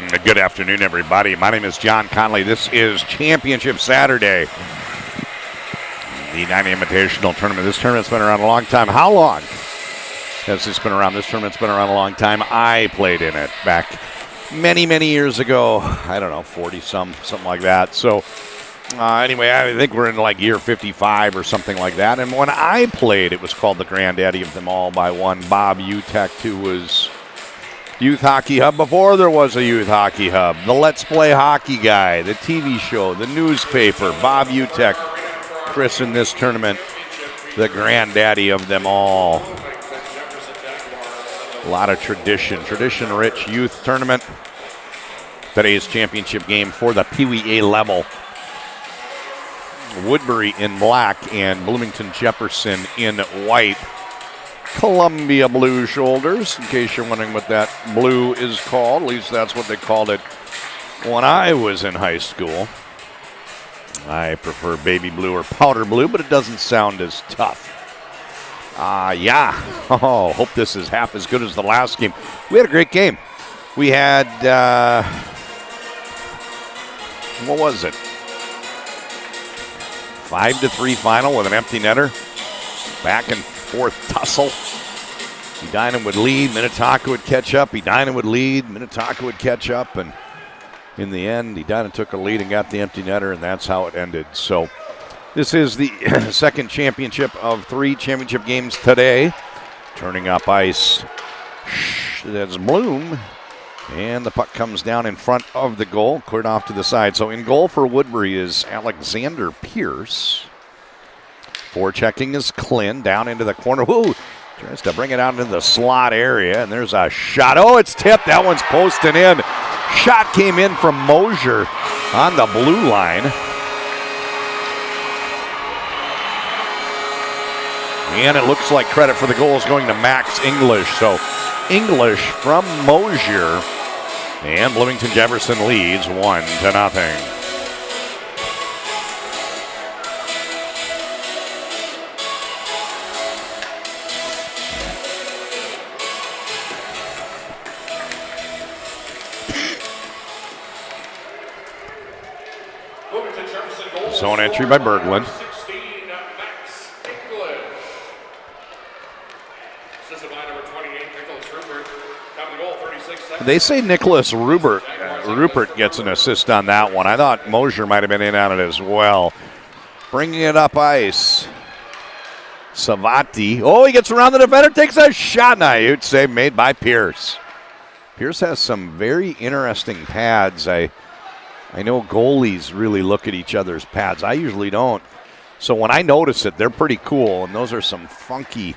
Good afternoon, everybody. My name is John Conley. This is Championship Saturday. The Edina Invitational Tournament. This tournament's been around a long time. How long has this been around? This tournament's been around a long time. I played in it back many, many years ago. I don't know, 40-something like that. So anyway, I think we're in like year 55 or something like that. And when I played, it was called the granddaddy of them all by one Bob Utek, who was Youth Hockey Hub before there was a Youth Hockey Hub. The Let's Play Hockey guy, the TV show, the newspaper. Bob Utek christened this tournament the granddaddy of them all. A lot of tradition-rich youth tournament. Today's championship game for the Pee Wee A level. Woodbury in black and Bloomington Jefferson in white. Columbia blue shoulders, in case you're wondering what that blue is called. At least that's what they called it when I was in high school. I prefer baby blue or powder blue, but it doesn't sound as tough. Hope this is half as good as the last game. We had a great game. We had, what was it? 5-3 final with an empty netter. Back and forth tussle. Edina would lead, Minnetonka would catch up. Edina would lead, Minnetonka would catch up, and in the end, Edina took a lead and got the empty netter, and that's how it ended. So this is the second championship of 3 championship games today. Turning up ice, that's Bloom, and the puck comes down in front of the goal, cleared off to the side. So in goal for Woodbury is Alexander Pierce. Forechecking is Klin down into the corner. Woo! Tries to bring it out into the slot area, and there's a shot. Oh, it's tipped. That one's posting in. Shot came in from Mosier on the blue line. And it looks like credit for the goal is going to Max English. So English from Mosier. And Bloomington Jefferson leads 1-0. Zone entry by Berglund. They say Nicholas Rupert gets an assist on that one. I thought Mosier might have been in on it as well. Bringing it up ice. Savati. Oh, he gets around the defender, takes a shot. Now, you'd say made by Pierce. Pierce has some very interesting pads. I know goalies really look at each other's pads. I usually don't. So when I notice it, they're pretty cool, and those are some funky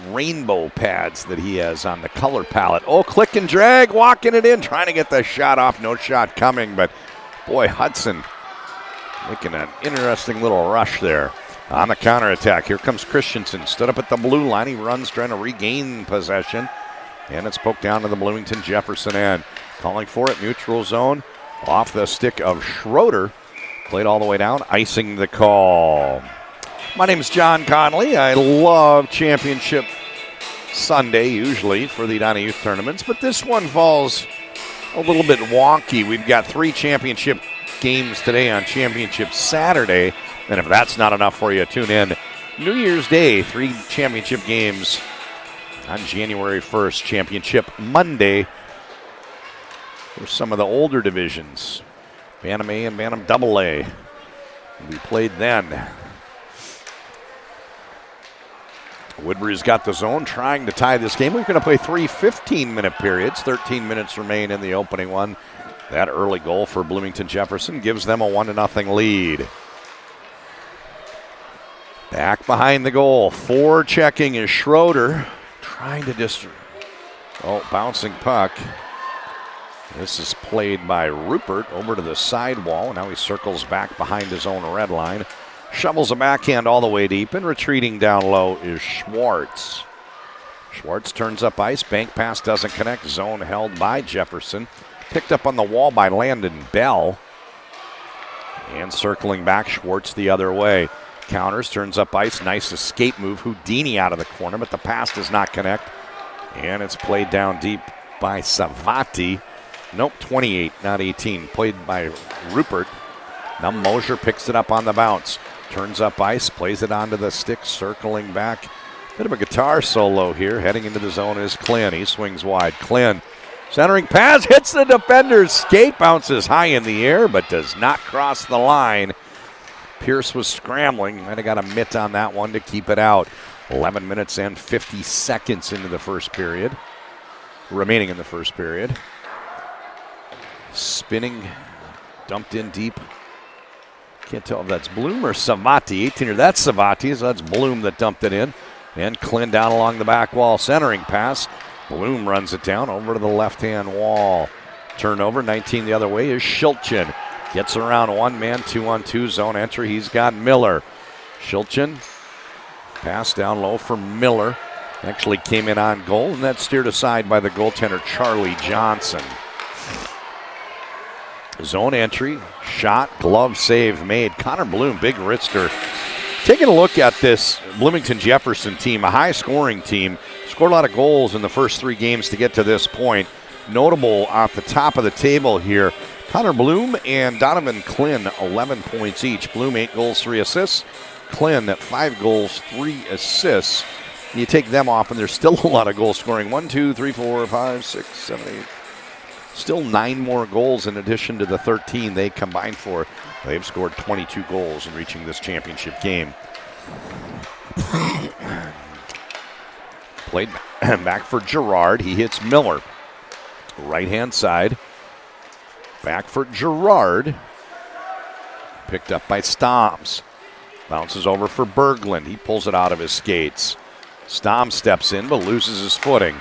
rainbow pads that he has on the color palette. Oh, click and drag, walking it in, trying to get the shot off. No shot coming, but boy, Hudson making an interesting little rush there. On the counterattack, here comes Christensen. Stood up at the blue line. He runs, trying to regain possession. And it's poked down to the Bloomington Jefferson end. Calling for it, neutral zone. Off the stick of Schroeder. Played all the way down, icing the call. My name is John Conley. I love Championship Sunday, usually, for the Edina Youth Tournaments. But this one falls a little bit wonky. We've got 3 championship games today on Championship Saturday. And if that's not enough for you, tune in New Year's Day, 3 championship games on January 1st, Championship Monday. For some of the older divisions, Bantam A and Bantam AA. We played then. Woodbury's got the zone, trying to tie this game. We're going to play 3 15-minute periods. 13 minutes remain in the opening one. That early goal for Bloomington Jefferson gives them a 1-0 lead. Back behind the goal. Forechecking is Schroeder. Trying to bouncing puck. This is played by Rupert over to the sidewall. Now he circles back behind his own red line. Shovels a backhand all the way deep, and retreating down low is Schwartz. Schwartz turns up ice. Bank pass doesn't connect. Zone held by Jefferson. Picked up on the wall by Landon Bell. And circling back, Schwartz the other way. Counters, turns up ice. Nice escape move. Houdini out of the corner, but the pass does not connect. And it's played down deep by Savati. Nope, 28, not 18. Played by Rupert. Now Mosier picks it up on the bounce. Turns up ice, plays it onto the stick, circling back. Bit of a guitar solo here. Heading into the zone is Klin. He swings wide. Klin, centering pass, hits the defender's skate, bounces high in the air, but does not cross the line. Pierce was scrambling. Might have got a mitt on that one to keep it out. 11 minutes and 50 seconds into the first period. Remaining in the first period. Spinning, dumped in deep. Can't tell if that's Bloom or Savati. 18er, that's Savati, so that's Bloom that dumped it in. And Klin down along the back wall, centering pass. Bloom runs it down over to the left-hand wall. Turnover, 19 the other way is Shilchin. Gets around one man, 2-on-2 zone entry. He's got Miller. Shilchin, pass down low for Miller. Actually came in on goal, and that's steered aside by the goaltender, Charlie Johnson. Zone entry, shot, glove save made. Connor Bloom, big wrister. Taking a look at this Bloomington Jefferson team, a high-scoring team. Scored a lot of goals in the first 3 games to get to this point. Notable at the top of the table here, Connor Bloom and Donovan Klin, 11 points each. Bloom, 8 goals, 3 assists. Klin at 5 goals, 3 assists. You take them off, and there's still a lot of goal scoring. 1, 2, 3, 4, 5, 6, 7, 8. Still 9 more goals in addition to the 13 they combined for. They've scored 22 goals in reaching this championship game. Played back for Girard. He hits Miller. Right-hand side. Back for Girard. Picked up by Stoms. Bounces over for Berglund. He pulls it out of his skates. Stoms steps in but loses his footing.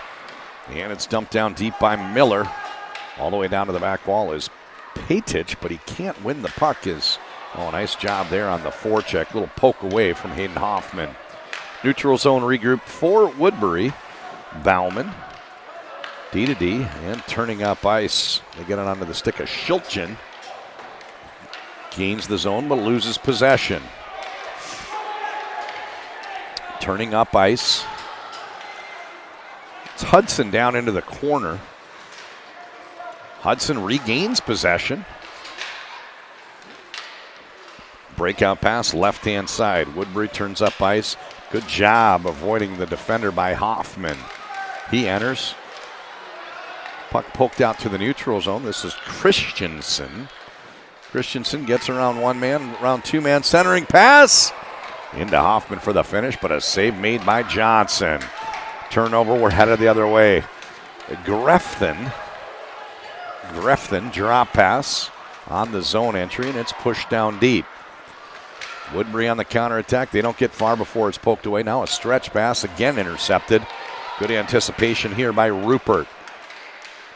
And it's dumped down deep by Miller. All the way down to the back wall is Patic, but he can't win the puck. Nice job there on the forecheck. Little poke away from Hayden Hoffman. Neutral zone regroup for Woodbury. Bauman, D to D, and turning up ice. They get it onto the stick of Shilchin. Gains the zone but loses possession. Turning up ice. It's Hudson down into the corner. Hudson regains possession. Breakout pass, left-hand side. Woodbury turns up ice. Good job avoiding the defender by Hoffman. He enters. Puck poked out to the neutral zone. This is Christensen. Christensen gets around one man, around 2-man, centering pass. Into Hoffman for the finish, but a save made by Johnson. Turnover, we're headed the other way. Grefton, drop pass on the zone entry, and it's pushed down deep. Woodbury on the counterattack. They don't get far before it's poked away. Now a stretch pass, again intercepted. Good anticipation here by Rupert.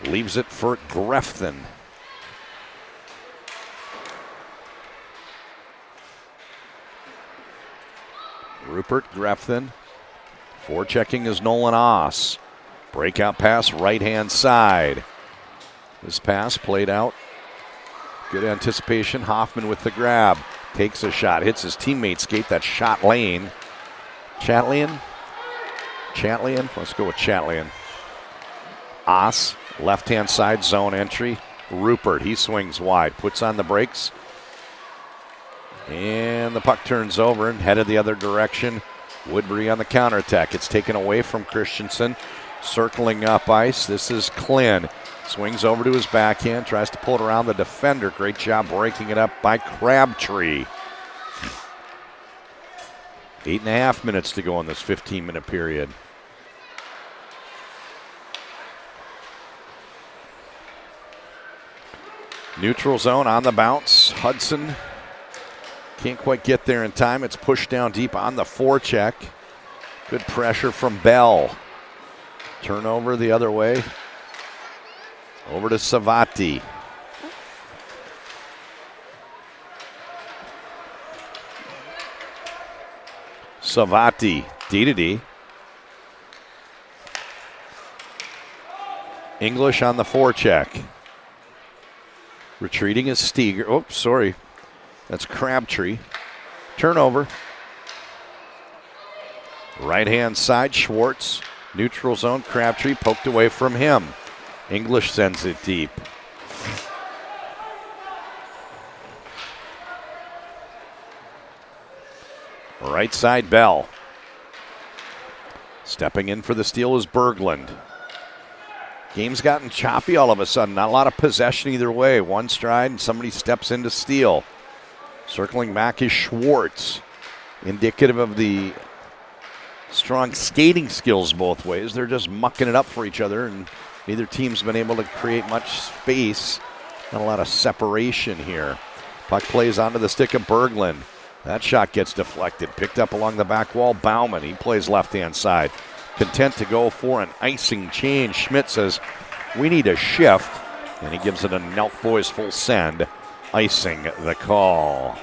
Leaves it for Grefton. Rupert, Grefton. Forechecking is Nolan Oss. Breakout pass, right-hand side. This pass played out. Good anticipation. Hoffman with the grab. Takes a shot. Hits his teammate skate. That's shot lane. Chatlian? Let's go with Chatlian. Oss, left-hand side zone entry. Rupert, he swings wide. Puts on the brakes. And the puck turns over and headed the other direction. Woodbury on the counterattack. It's taken away from Christensen. Circling up ice. This is Klin. Swings over to his backhand. Tries to pull it around the defender. Great job breaking it up by Crabtree. 8.5 minutes to go in this 15-minute period. Neutral zone on the bounce. Hudson can't quite get there in time. It's pushed down deep on the forecheck. Good pressure from Bell. Turnover the other way. Over to Savati. Savati, D to D. English on the forecheck. Retreating is Steger. Oh, sorry. That's Crabtree. Turnover. Right-hand side, Schwartz. Neutral zone, Crabtree poked away from him. English sends it deep. Right side, Bell. Stepping in for the steal is Berglund. Game's gotten choppy all of a sudden. Not a lot of possession either way. One stride and somebody steps in to steal. Circling back is Schwartz. Indicative of the strong skating skills both ways. They're just mucking it up for each other, and neither team's been able to create much space. Not a lot of separation here. Puck plays onto the stick of Berglund. That shot gets deflected. Picked up along the back wall. Bauman, he plays left-hand side. Content to go for an icing change. Schmidt says, we need a shift, and he gives it a Nelk Boys full send. Icing the call.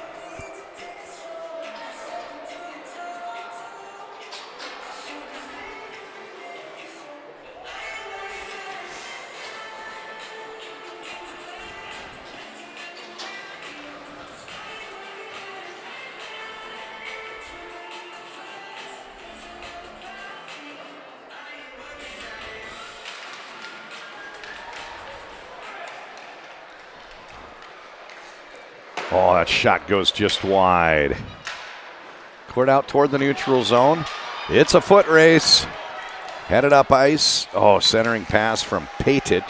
Oh, that shot goes just wide. Cleared out toward the neutral zone. It's a foot race. Headed up ice. Oh, centering pass from Patic.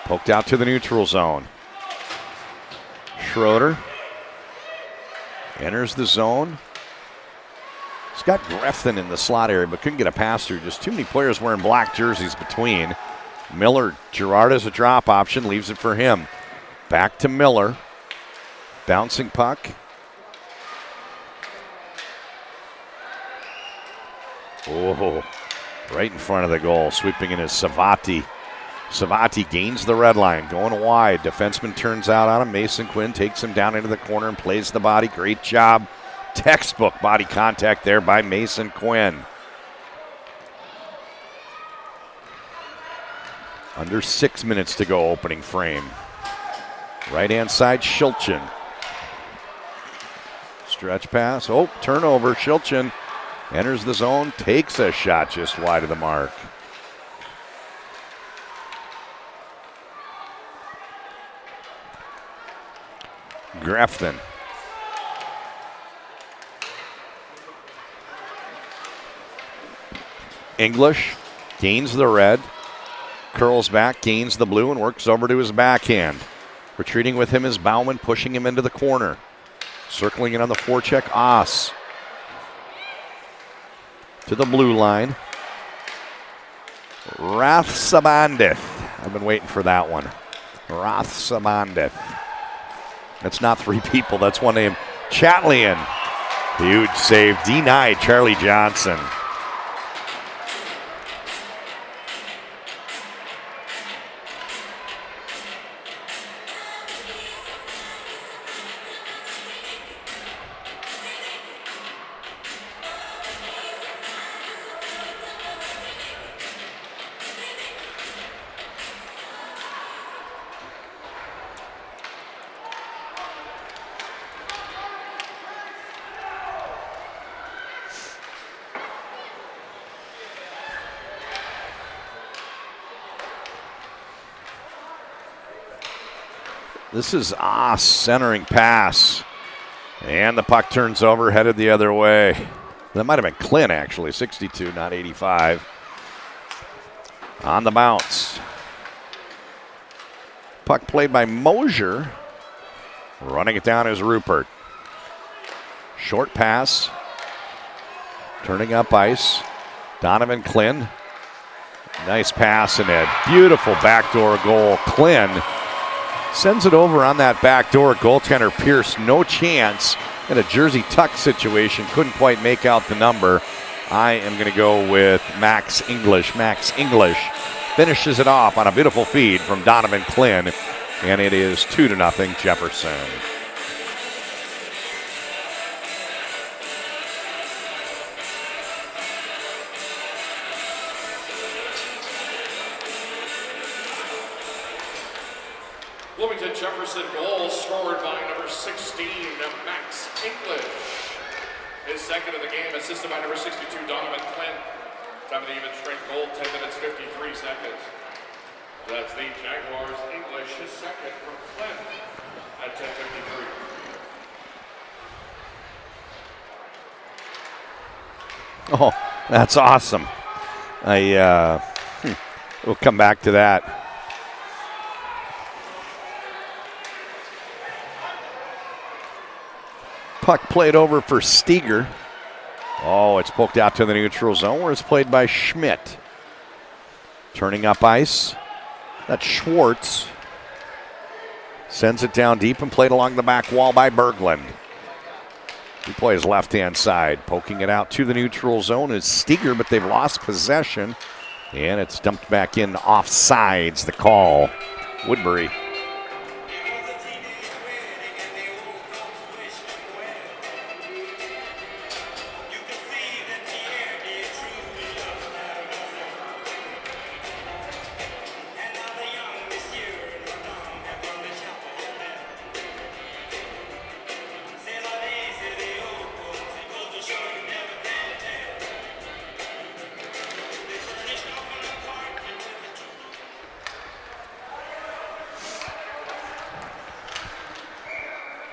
Poked out to the neutral zone. Schroeder enters the zone. He's got Grefton in the slot area, but couldn't get a pass through. Just too many players wearing black jerseys between. Miller, Girard has a drop option, leaves it for him. Back to Miller. Bouncing puck. Oh, right in front of the goal. Sweeping in is Savati. Savati gains the red line, going wide. Defenseman turns out on him. Mason Quinn takes him down into the corner and plays the body. Great job. Textbook body contact there by Mason Quinn. Under 6 minutes to go, opening frame. Right-hand side, Shilchin. Stretch pass. Oh, turnover. Shilchin enters the zone, takes a shot just wide of the mark. Grefton. English gains the red. Curls back, gains the blue, and works over to his backhand. Retreating with him is Bauman, pushing him into the corner. Circling in on the forecheck, Oss. To the blue line. Rathsabandith. I've been waiting for that one. Rathsabandith. That's not three people, that's one name. Chatlian. Huge save, denied Charlie Johnson. This is Oss centering pass. And the puck turns over, headed the other way. That might have been Clint, actually. 62, not 85. On the bounce. Puck played by Mosier. Running it down is Rupert. Short pass. Turning up ice. Donovan Klin. Nice pass and a beautiful backdoor goal. Klin sends it over on that back door. Goaltender Pierce, no chance in a jersey tuck situation. Couldn't quite make out the number. I am going to go with Max English. Max English finishes it off on a beautiful feed from Donovan Klin, and it is 2-0 Jefferson. Bloomington Jefferson goal scored by number 16, Max English. His second of the game, assisted by number 62, Donovan Klin. Time of the even strength goal, 10 minutes, 53 seconds. That's the Jaguars. English is second from Clint at 10:53. Oh, that's awesome. We'll come back to that. Puck played over for Steger. Oh, it's poked out to the neutral zone where it's played by Schmidt. Turning up ice. That's Schwartz. Sends it down deep and played along the back wall by Berglund. He plays left-hand side. Poking it out to the neutral zone is Steger, but they've lost possession. And it's dumped back in offsides, the call. Woodbury.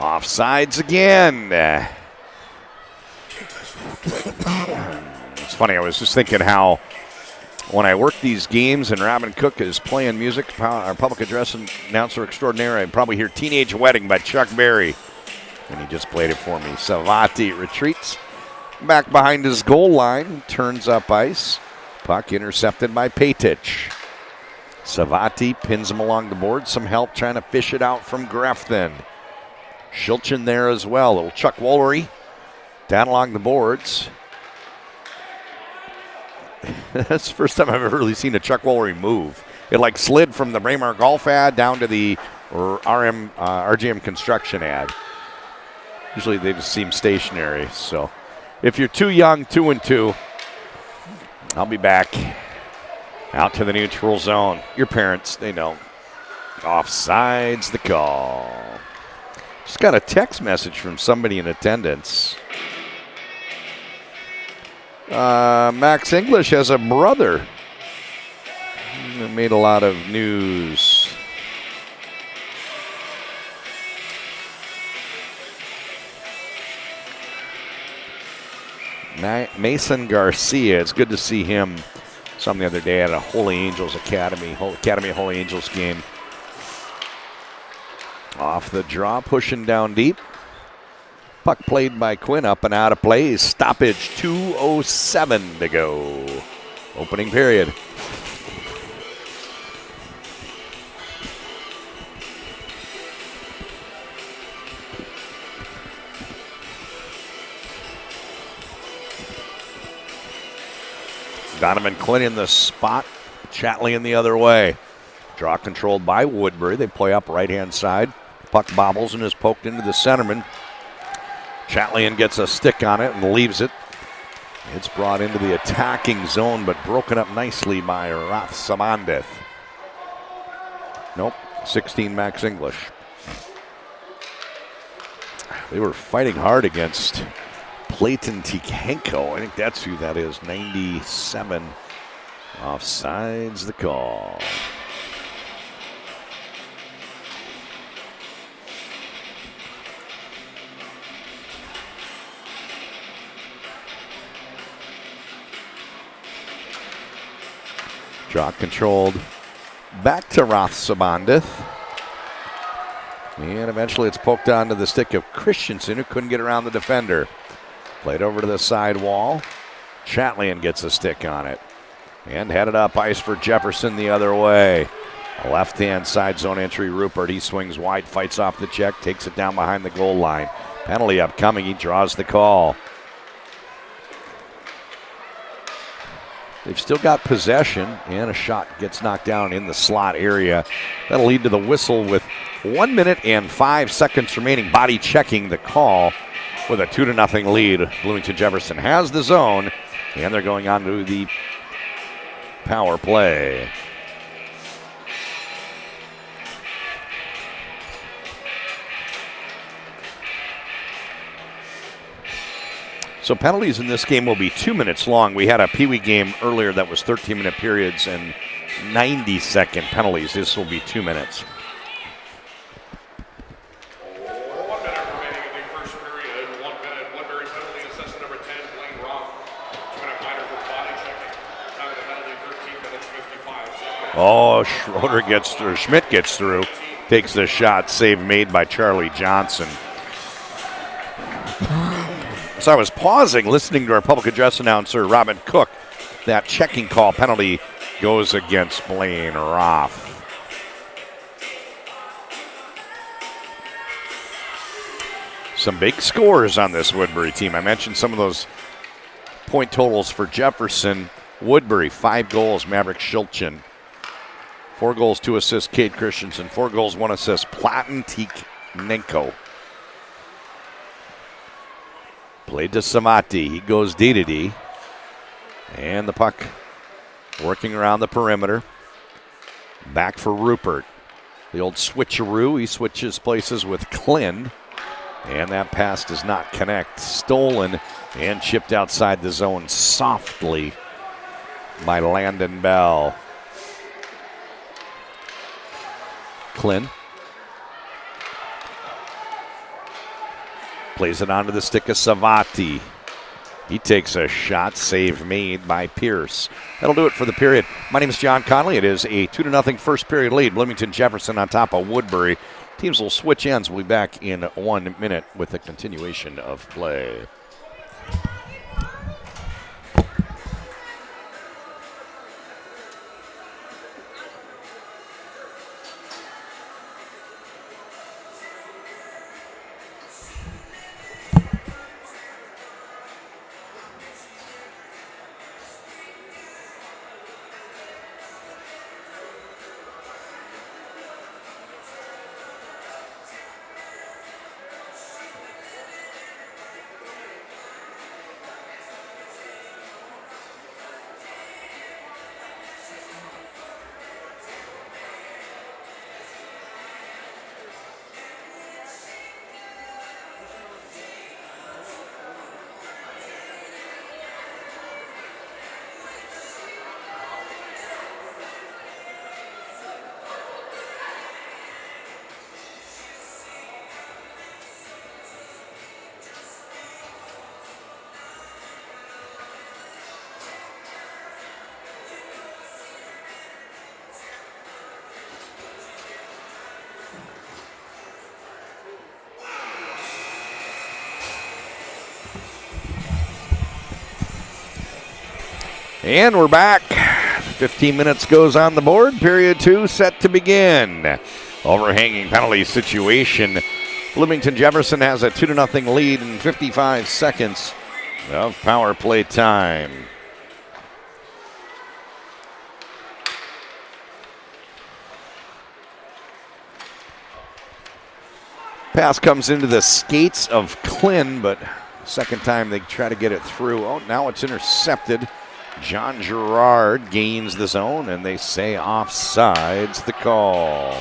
Offsides again. It's funny, I was just thinking how when I work these games and Robin Cook is playing music, our public address announcer extraordinaire, I'd probably hear Teenage Wedding by Chuck Berry. And he just played it for me. Savati retreats back behind his goal line, turns up ice. Puck intercepted by Patic. Savati pins him along the board. Some help trying to fish it out from Grefton. Shilchin there as well. Little Chuck Woolery down along the boards. That's the first time I've ever really seen a Chuck Woolery move. It like slid from the Braemar Golf ad down to the RGM Construction ad. Usually they just seem stationary. So if you're too young, 2-2, I'll be back out to the neutral zone. Your parents, they know. Offsides the call. Just got a text message from somebody in attendance. Max English has a brother. It made a lot of news. Mason Garcia, it's good to see him. Some the other day at a Holy Angels Academy of Holy Angels game. Off the draw, pushing down deep. Puck played by Quinn, up and out of play. Stoppage, 2:07 to go. Opening period. Donovan Quinn in the spot. Chatley in the other way. Draw controlled by Woodbury. They play up right-hand side. Puck bobbles and is poked into the centerman. Chatlian gets a stick on it and leaves it. It's brought into the attacking zone, but broken up nicely by Rathsamandith. Nope, 16 Max English. They were fighting hard against Platon Tikhenko. I think that's who that is, 97. Offsides the call. Draw controlled back to Rathsamandith. And eventually it's poked onto the stick of Christensen, who couldn't get around the defender. Played over to the side wall. Chatlian gets a stick on it. And headed up ice for Jefferson the other way. Left-hand side zone entry, Rupert. He swings wide, fights off the check, takes it down behind the goal line. Penalty upcoming. He draws the call. They've still got possession, and a shot gets knocked down in the slot area. That'll lead to the whistle with 1 minute and 5 seconds remaining. Body checking the call with a 2-0 lead. Bloomington Jefferson has the zone, and they're going on to the power play. So penalties in this game will be 2 minutes long. We had a Pee Wee game earlier that was 13-minute periods and 90-second penalties. This will be 2 minutes. 1 minute remaining in the first period. 1 minute. Woodbury penalty assessment number 10, Blaine Roth. 2-minute minor for body checking. Time of the penalty, 13 minutes, 55 seconds. Oh, Schmidt gets through. Takes the shot. Save made by Charlie Johnson. So I was pausing, listening to our public address announcer, Robin Cook. That checking call penalty goes against Blaine Roth. Some big scores on this Woodbury team. I mentioned some of those point totals for Jefferson. Woodbury, 5 goals, Maverick Shilchin. 4 goals, 2 assists, Cade Christensen. 4 goals, 1 assist, Platin Tiknenko. Played to Samati. He goes D-to-D. And the puck working around the perimeter. Back for Rupert. The old switcheroo. He switches places with Klin. And that pass does not connect. Stolen and chipped outside the zone softly by Landon Bell. Klin plays it onto the stick of Savati. He takes a shot, save made by Pierce. That'll do it for the period. My name is John Connolly. It is a 2-0 first period lead. Bloomington Jefferson on top of Woodbury. Teams will switch ends. We'll be back in 1 minute with a continuation of play. And we're back. 15 minutes goes on the board. Period 2 set to begin. Overhanging penalty situation. Bloomington Jefferson has a 2-0 lead in 55 seconds of power play time. Pass comes into the skates of Klin, but second time they try to get it through. Oh, now it's intercepted. John Gerard gains the zone, and they say offside's the call.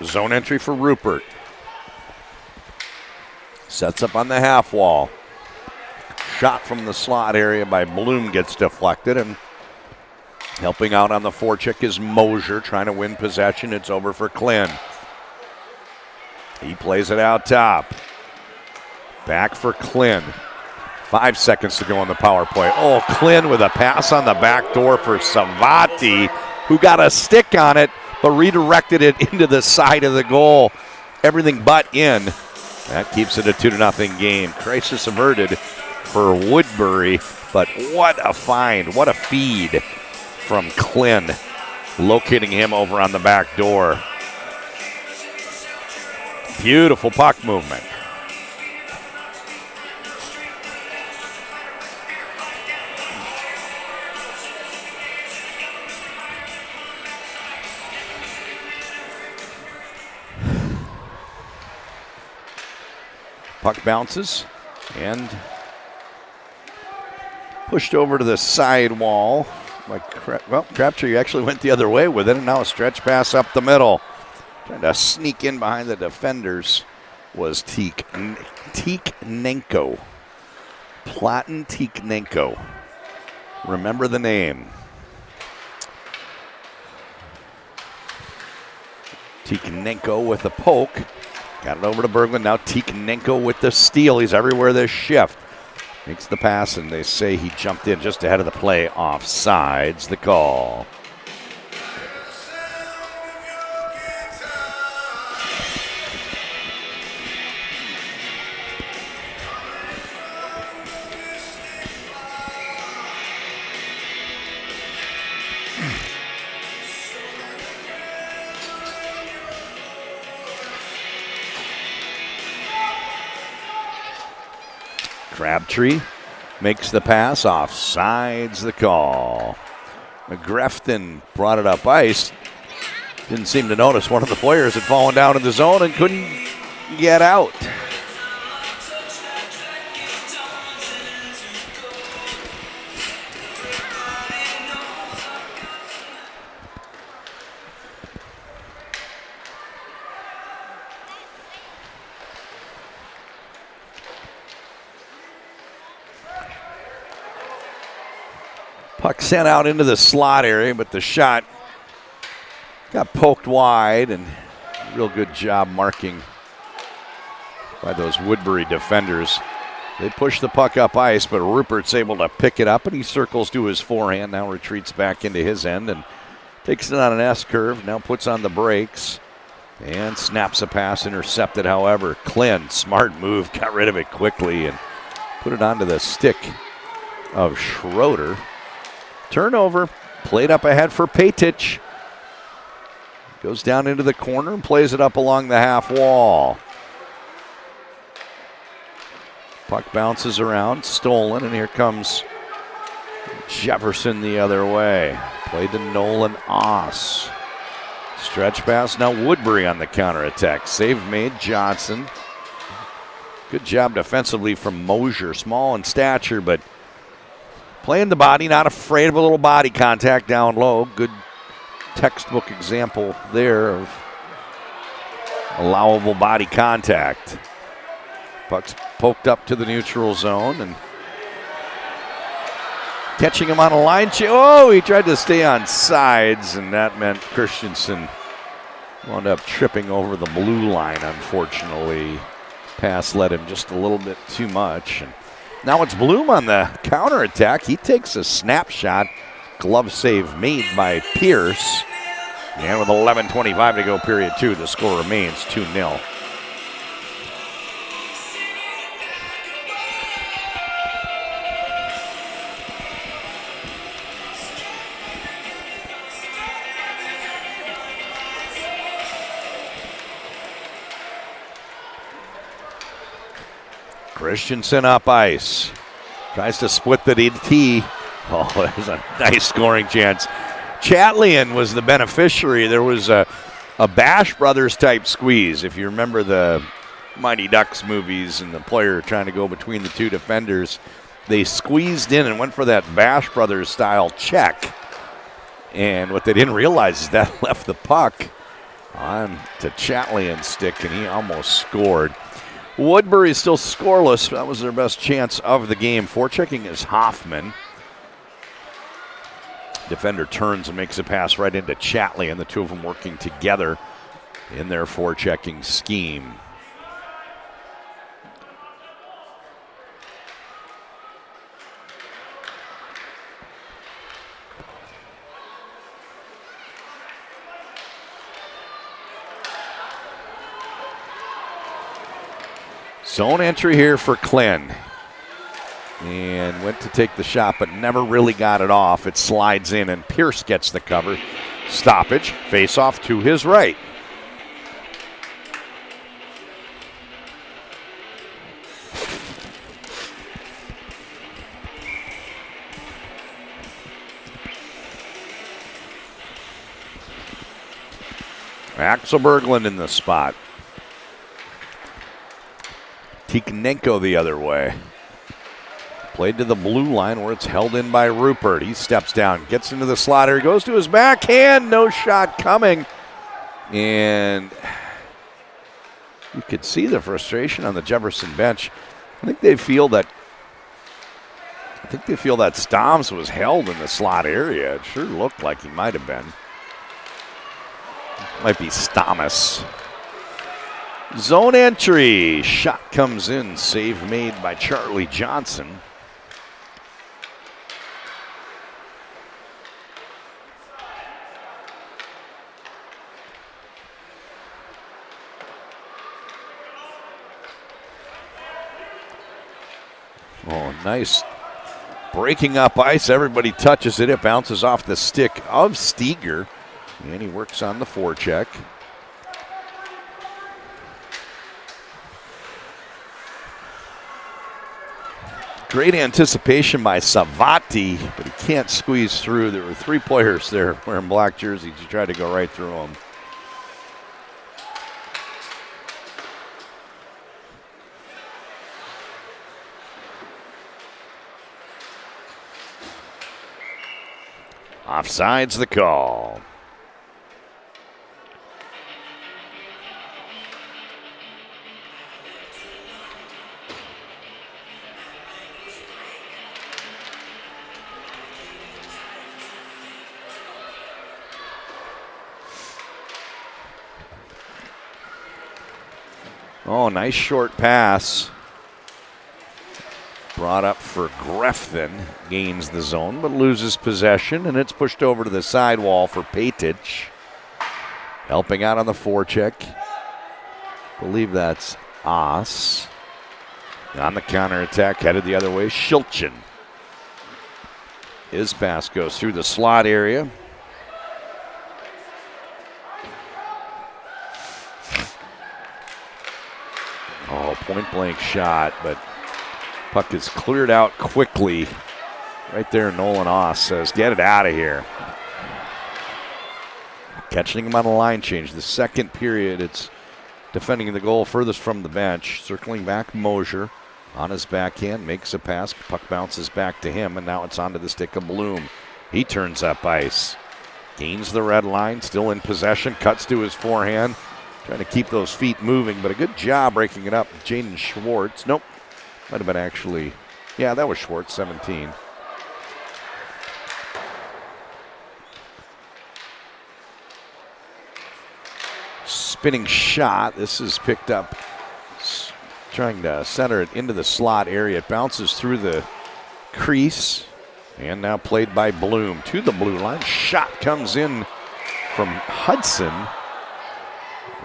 Zone entry for Rupert. Sets up on the half wall. Shot from the slot area by Bloom gets deflected, and helping out on the forecheck is Mosier trying to win possession. It's over for Klin. He plays it out top. Back for Klin. 5 seconds to go on the power play. Oh, Klin with a pass on the back door for Savati, who got a stick on it, but redirected it into the side of the goal. Everything but in. That keeps it a 2-0 game. Crisis averted for Woodbury, but what a find, what a feed from Klin, locating him over on the back door. Beautiful puck movement. Puck bounces and pushed over to the side wall. Crabtree actually went the other way with it, and now a stretch pass up the middle. Trying to sneak in behind the defenders was Tikhnenko. Platon Tikhnenko. Remember the name. Tikhnenko with a poke. Got it over to Berglund. Now Tikhnenko with the steal. He's everywhere this shift. Makes the pass, and they say he jumped in just ahead of the play. Offsides the call. Crabtree makes the pass, offsides the call. McGrefton brought it up ice. Didn't seem to notice one of the players had fallen down in the zone and couldn't get out. Puck sent out into the slot area, but the shot got poked wide, and real good job marking by those Woodbury defenders. They push the puck up ice, but Rupert's able to pick it up, and he circles to his forehand, now retreats back into his end and takes it on an S-curve, now puts on the brakes and snaps a pass, intercepted, however. Klin, smart move, got rid of it quickly and put it onto the stick of Schroeder. Turnover, played up ahead for Patic. Goes down into the corner and plays it up along the half wall. Puck bounces around, stolen, and here comes Jefferson the other way. Played to Nolan Oss. Stretch pass, now Woodbury on the counterattack. Save made, Johnson. Good job defensively from Mosier. Small in stature, but playing the body, not afraid of a little body contact down low. Good textbook example there of allowable body contact. Puck's poked up to the neutral zone and catching him on a line. Oh, he tried to stay on sides, and that meant Christensen wound up tripping over the blue line, unfortunately. Pass led him just a little bit too much. And now it's Bloom on the counterattack. He takes a snapshot. Glove save made by Pierce. And with 11:25 to go, period two, the score remains 2-0. Christensen up ice. Tries to split the DT. Oh, there's a nice scoring chance. Chatlian was the beneficiary. There was a Bash Brothers type squeeze. If you remember the Mighty Ducks movies and the player trying to go between the two defenders, they squeezed in and went for that Bash Brothers style check. And what they didn't realize is that left the puck on to Chatlian's stick, and he almost scored. Woodbury is still scoreless. That was their best chance of the game. Forechecking is Hoffman. Defender turns and makes a pass right into Chatlian. The two of them working together in their forechecking scheme. Zone entry here for Klin. And went to take the shot, but never really got it off. It slides in, and Pierce gets the cover. Stoppage, face-off to his right. Axel Berglund in the spot. Tikhonenko the other way. Played to the blue line where it's held in by Rupert. He steps down, gets into the slot here, goes to his backhand, no shot coming. And you could see the frustration on the Jefferson bench. I think they feel that Stoms was held in the slot area. It sure looked like he might have been. Might be Stomas. Zone entry. Shot comes in. Save made by Charlie Johnson. Oh, nice breaking up ice. Everybody touches it. It bounces off the stick of Steger. And he works on the forecheck. Great anticipation by Savati, but he can't squeeze through. There were 3 players there wearing black jerseys. He tried to go right through them. Offside's the call. Oh, nice short pass. Brought up for Grefton. Gains the zone, but loses possession, and it's pushed over to the sidewall for Patic. Helping out on the forecheck. Believe that's Oss. On the counterattack, headed the other way, Shilchin. His pass goes through the slot area. Oh, point-blank shot, but puck is cleared out quickly. Right there, Nolan Oss says, get it out of here. Catching him on a line change. The second period, it's defending the goal furthest from the bench. Circling back, Mosier on his backhand, makes a pass. Puck bounces back to him, and now it's onto the stick of Bloom. He turns up ice. Gains the red line, still in possession, cuts to his forehand. Trying to keep those feet moving, but a good job breaking it up. Jaden Schwartz. Nope. Might have been actually, yeah, that was Schwartz, 17. Spinning shot. This is picked up. Trying to center it into the slot area. It bounces through the crease. And now played by Bloom to the blue line. Shot comes in from Hudson.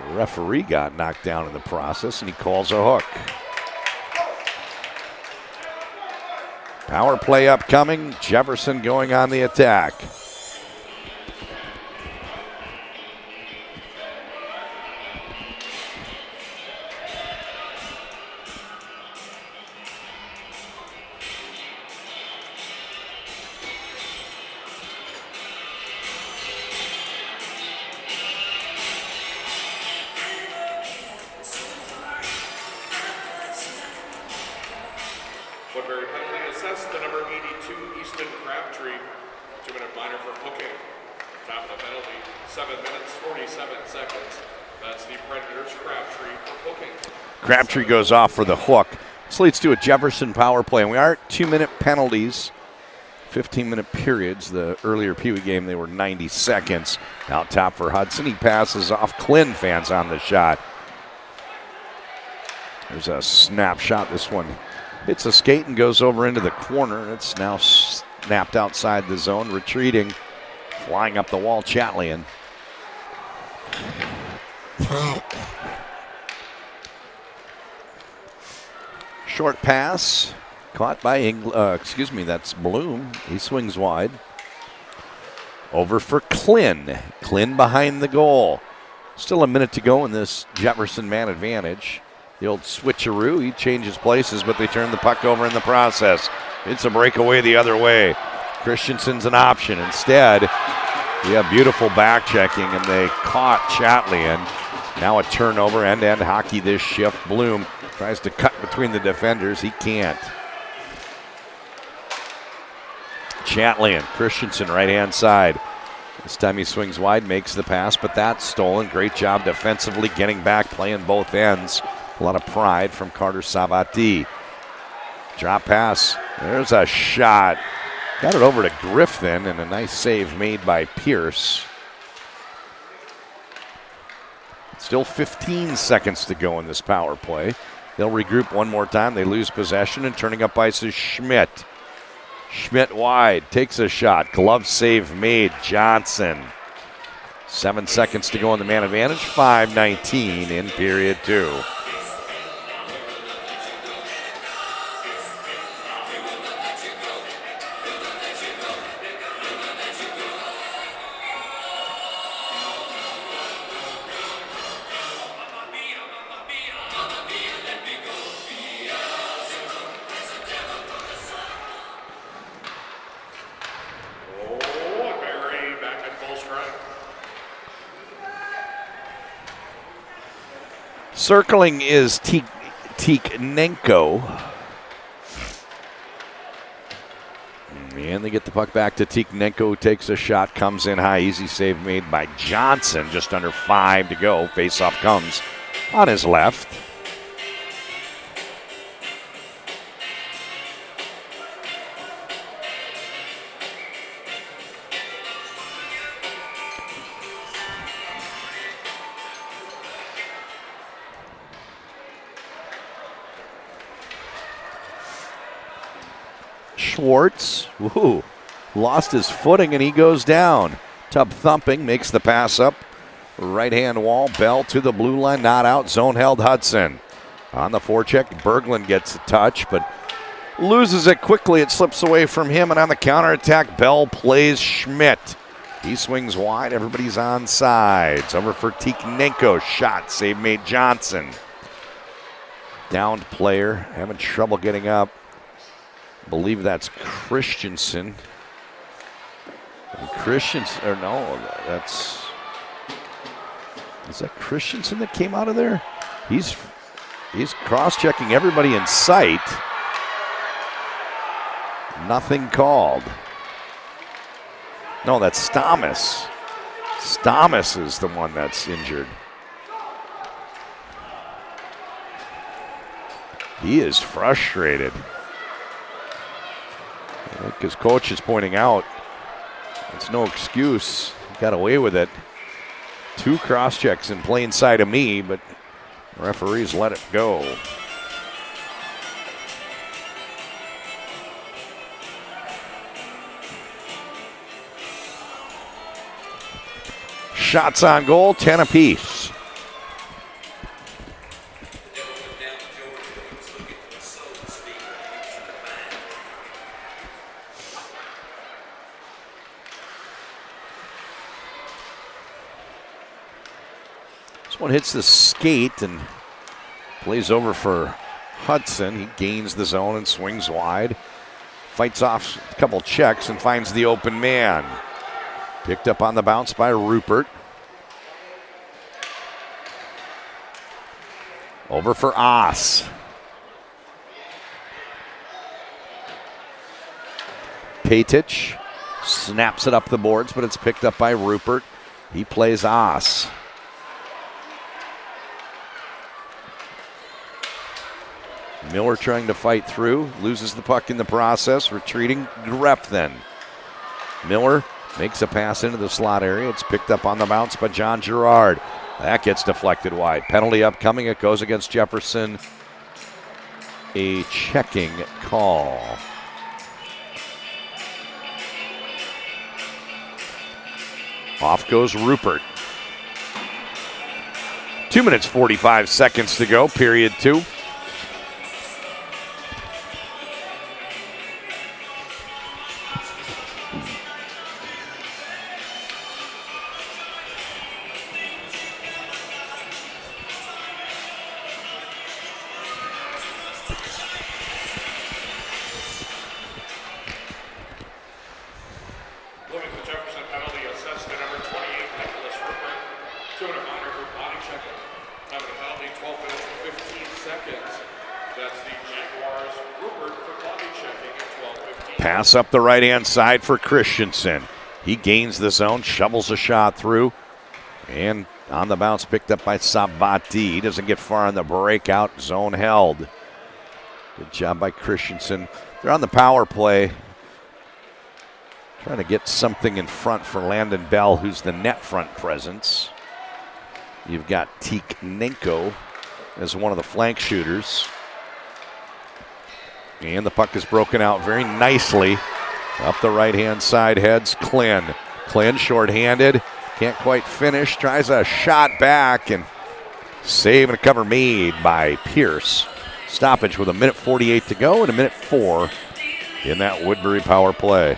The referee got knocked down in the process, and he calls a hook. Power play upcoming. Jefferson going on the attack. Woodbury penalty assessed to number 82, Easton Crabtree. 2-minute minor for hooking. Top of the penalty, 7 minutes, 47 seconds. That's the Predators' Crabtree for hooking. Crabtree goes off for the hook. This leads to a Jefferson power play. And we are at 2-minute penalties, 15-minute periods. The earlier Pee Wee game, they were 90 seconds. Out top for Hudson. He passes off. Klin fans on the shot. There's a snapshot. This one hits a skate and goes over into the corner. It's now snapped outside the zone, retreating, flying up the wall, Chatlian. Short pass, caught by that's Bloom. He swings wide. Over for Klin. Klin behind the goal. Still a minute to go in this Jefferson man advantage. The old switcheroo, he changes places, but they turn the puck over in the process. It's a breakaway the other way. Christensen's an option. Instead, yeah, beautiful back checking, and they caught Chatlian. Now a turnover, end-to-end hockey this shift. Bloom Tries to cut between the defenders. He can't. Chatelain, Christensen, right-hand side. This time he swings wide, makes the pass, but that's stolen. Great job defensively, getting back, playing both ends. A lot of pride from Carter Savati. Drop pass. There's a shot. Got it over to Griffin, and a nice save made by Pierce. Still 15 seconds to go in this power play. They'll regroup one more time. They lose possession, and turning up ice is Schmidt. Schmidt wide, takes a shot. Glove save made. Johnson. 7 seconds to go in the man advantage. 5:19 in period 2. Woodbury back at full strength. Circling is Tiknenko. And they get the puck back to Tiknenko, who takes a shot, comes in high. Easy save made by Johnson. Just under 5 to go. Faceoff comes on his left. Schwartz, lost his footing and he goes down. Tub thumping, makes the pass up. Right hand wall, Bell to the blue line, not out. Zone held Hudson. On the forecheck, Berglund gets a touch, but loses it quickly. It slips away from him, and on the counterattack, Bell plays Schmidt. He swings wide, everybody's on sides. Over for Tiknenko, shot, save made Johnson. Downed player, having trouble getting up. I believe that's Christensen. And Christensen, or no, that's, is that Christensen that came out of there? He's cross-checking everybody in sight. Nothing called. No, that's Stamas. Stamas is the one that's injured. He is frustrated. I think his coach is pointing out it's no excuse. He got away with it. 2 cross-checks in plain sight of me, but referees let it go. Shots on goal, 10 apiece. This one hits the skate and plays over for Hudson. He gains the zone and swings wide. Fights off a couple checks and finds the open man. Picked up on the bounce by Rupert. Over for Oss. Patic snaps it up the boards, but it's picked up by Rupert. He plays Oss. Miller trying to fight through, loses the puck in the process, retreating Greff then. Miller makes a pass into the slot area. It's picked up on the bounce by John Girard. That gets deflected wide. Penalty upcoming. It goes against Jefferson. A checking call. Off goes Rupert. 2 minutes, 45 seconds to go, period 2. Bloomington Jefferson penalty assessed to number 28, Nicholas Rupert. 2 and a minor for body checking. Having a penalty, 12 minutes and 15 seconds. Pass up the right-hand side for Christensen. He gains the zone, shovels a shot through, and on the bounce picked up by Sabati. He doesn't get far on the breakout, zone held. Good job by Christensen. They're on the power play. Trying to get something in front for Landon Bell, who's the net front presence. You've got Tiknenko as one of the flank shooters. And the puck is broken out very nicely. Up the right-hand side heads Klin. Klin shorthanded. Can't quite finish. Tries a shot back and save and a cover made by Pierce. Stoppage with 1:48 to go and 1:04 in that Woodbury power play.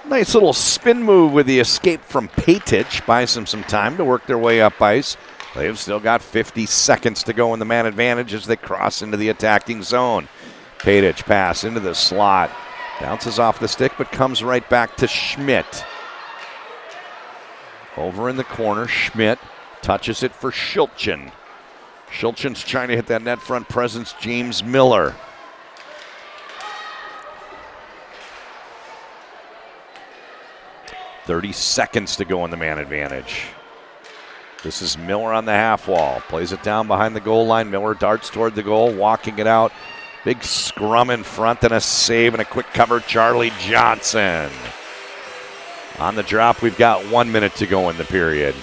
Nice little spin move with the escape from Patic. Buys them some time to work their way up ice. They've still got 50 seconds to go in the man advantage as they cross into the attacking zone. Patic pass into the slot. Bounces off the stick but comes right back to Schmidt. Over in the corner, Schmidt touches it for Shilchin. Shilchin's trying to hit that net front presence, James Miller. .30 seconds to go in the man advantage. This is Miller on the half wall. Plays it down behind the goal line. Miller darts toward the goal, walking it out. Big scrum in front and a save and a quick cover, Charlie Johnson. On the drop, we've got 1 minute to go in the period.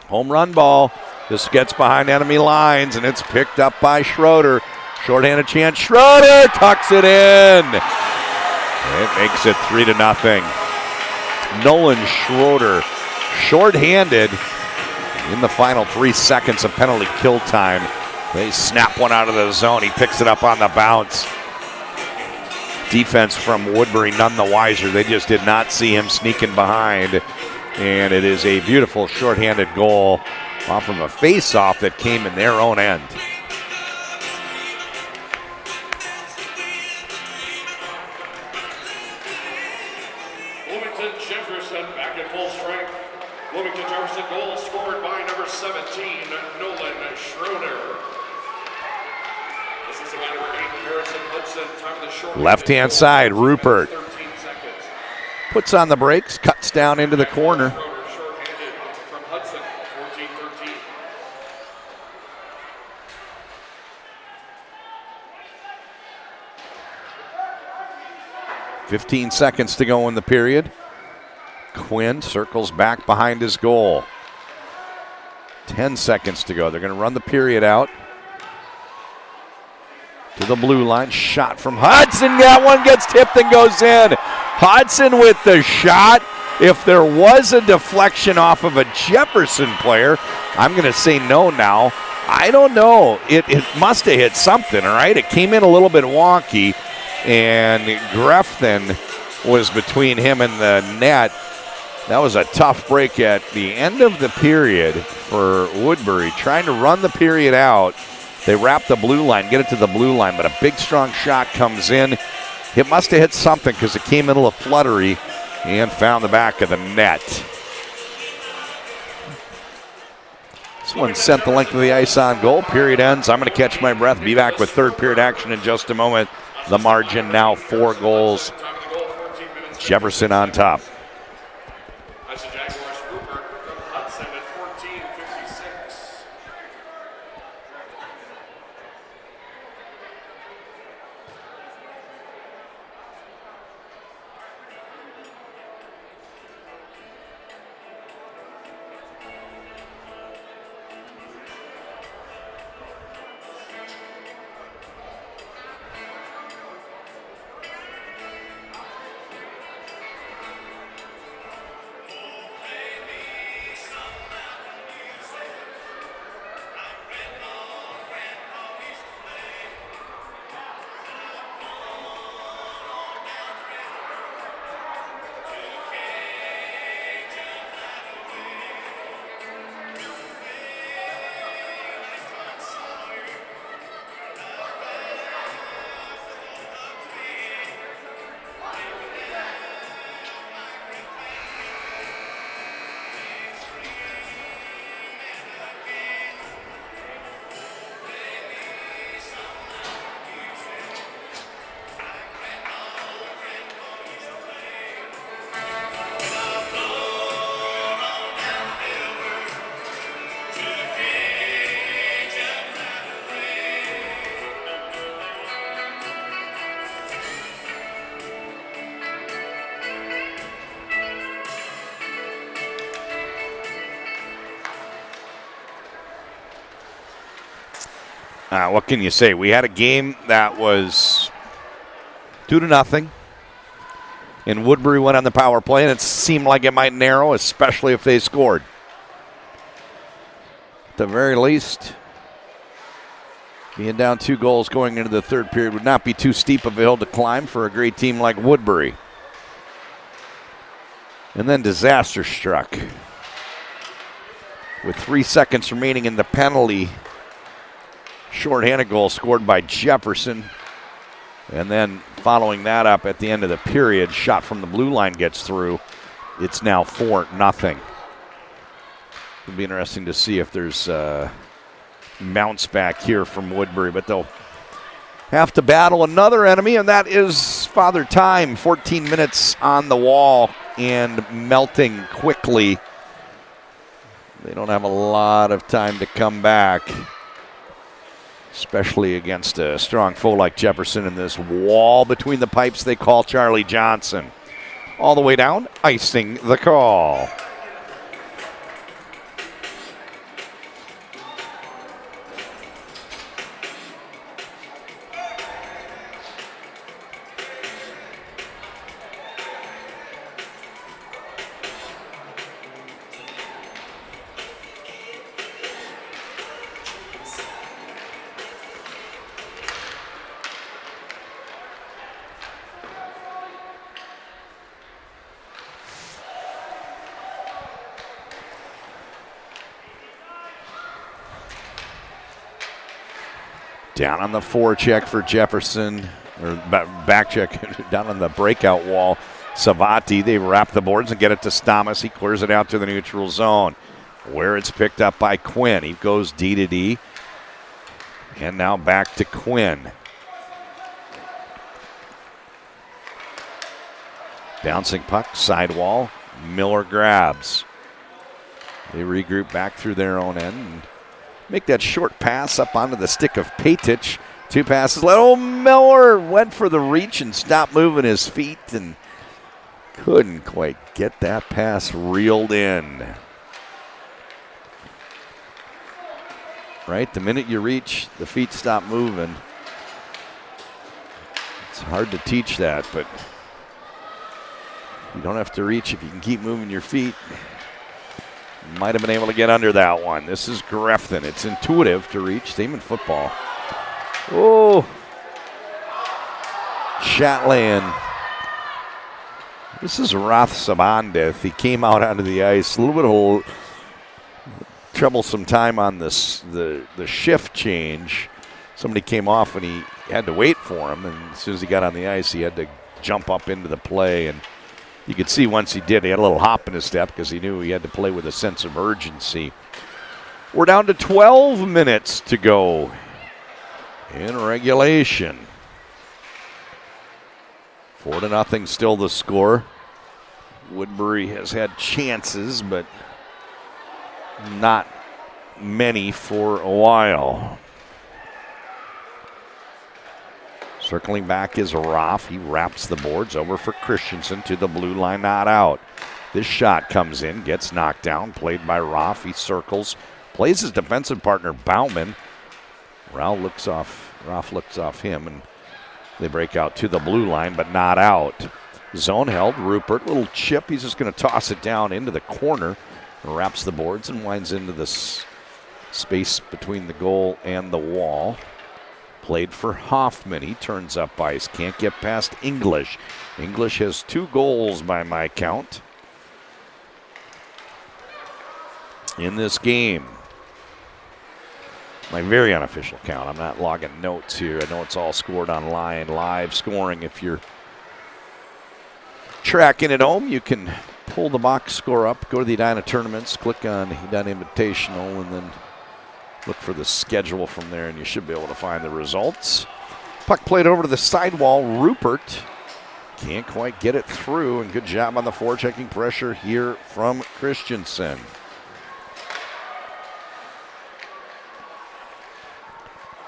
Home run ball. This gets behind enemy lines, and it's picked up by Schroeder. Shorthanded chance. Schroeder tucks it in. It makes it 3-0. Nolan Schroeder, shorthanded in the final 3 seconds of penalty kill time. They snap one out of the zone. He picks it up on the bounce. Defense from Woodbury none the wiser. They just did not see him sneaking behind. And it is a beautiful shorthanded goal off of a face-off that came in their own end. Bloomington Jefferson back at full strength. Bloomington Jefferson goal scored by number 17, Nolan Schroeder. This is by number 8, Harrison Hudson. Time of the short. Left-hand side, Rupert. Puts on the brakes, cuts down into the corner. Short-handed from Hudson, 14-13. 15 seconds to go in the period. Quinn circles back behind his goal. 10 seconds to go. They're going to run the period out. To the blue line, shot from Hudson. That one gets tipped and goes in. Hudson with the shot. If there was a deflection off of a Jefferson player, I'm going to say no now. I don't know. It must have hit something, all right? It came in a little bit wonky, and Grefton was between him and the net. That was a tough break at the end of the period for Woodbury, trying to run the period out. They wrap the blue line, get it to the blue line, but a big, strong shot comes in. It must have hit something because it came in a little fluttery and found the back of the net. This one sent the length of the ice on goal. Period ends. I'm going to catch my breath. Be back with third period action in just a moment. The margin now 4 goals. Jefferson on top. That's the Jaguars. Rupert from Hudson at 14:56. What can you say? We had a game that was 2-0. And Woodbury went on the power play, and it seemed like it might narrow, especially if they scored. At the very least, being down 2 goals going into the third period would not be too steep of a hill to climb for a great team like Woodbury. And then disaster struck. With 3 seconds remaining in the penalty, shorthanded goal scored by Jefferson. And then following that up at the end of the period, shot from the blue line gets through. It's now 4-0. It'll be interesting to see if there's bounce back here from Woodbury, but they'll have to battle another enemy, and that is Father Time. 14 minutes on the wall and melting quickly. They don't have a lot of time to come back, especially against a strong foe like Jefferson in this wall between the pipes they call Charlie Johnson. All the way down, icing the call. Down on the forecheck for Jefferson, or back check, down on the breakout wall. Savati, they wrap the boards and get it to Stamas. He clears it out to the neutral zone, where it's picked up by Quinn. He goes D to D, and now back to Quinn. Bouncing puck, sidewall. Miller grabs. They regroup back through their own end and make that short pass up onto the stick of Patic. 2 passes. Miller went for the reach and stopped moving his feet and couldn't quite get that pass reeled in. Right? The minute you reach, the feet stop moving. It's hard to teach that, but you don't have to reach if you can keep moving your feet. Might have been able to get under that one. This is Grefton. It's intuitive to reach. Same in football. Oh. Chatelain. This is Roth Sabandith. He came out onto the ice. A little bit of troublesome time on this, the shift change. Somebody came off and he had to wait for him. And as soon as he got on the ice, he had to jump up into the play. And you could see once he did, he had a little hop in his step because he knew he had to play with a sense of urgency. We're down to 12 minutes to go in regulation. 4-0 still the score. Woodbury has had chances, but not many for a while. Circling back is Roth. He wraps the boards over for Christensen to the blue line, not out. This shot comes in, gets knocked down, played by Roth. He circles, plays his defensive partner Bauman. Roth looks off him, and they break out to the blue line, but not out. Zone held, Rupert, little chip. He's just going to toss it down into the corner, wraps the boards and winds into this space between the goal and the wall. Played for Hoffman. He turns up ice. Can't get past English. English has 2 goals by my count in this game. My very unofficial count. I'm not logging notes here. I know it's all scored online, live scoring. If you're tracking at home, you can pull the box score up, go to the Edina tournaments, click on Edina Invitational, and then look for the schedule from there, and you should be able to find the results. Puck played over to the sidewall. Rupert can't quite get it through, and good job on the forechecking pressure here from Christensen.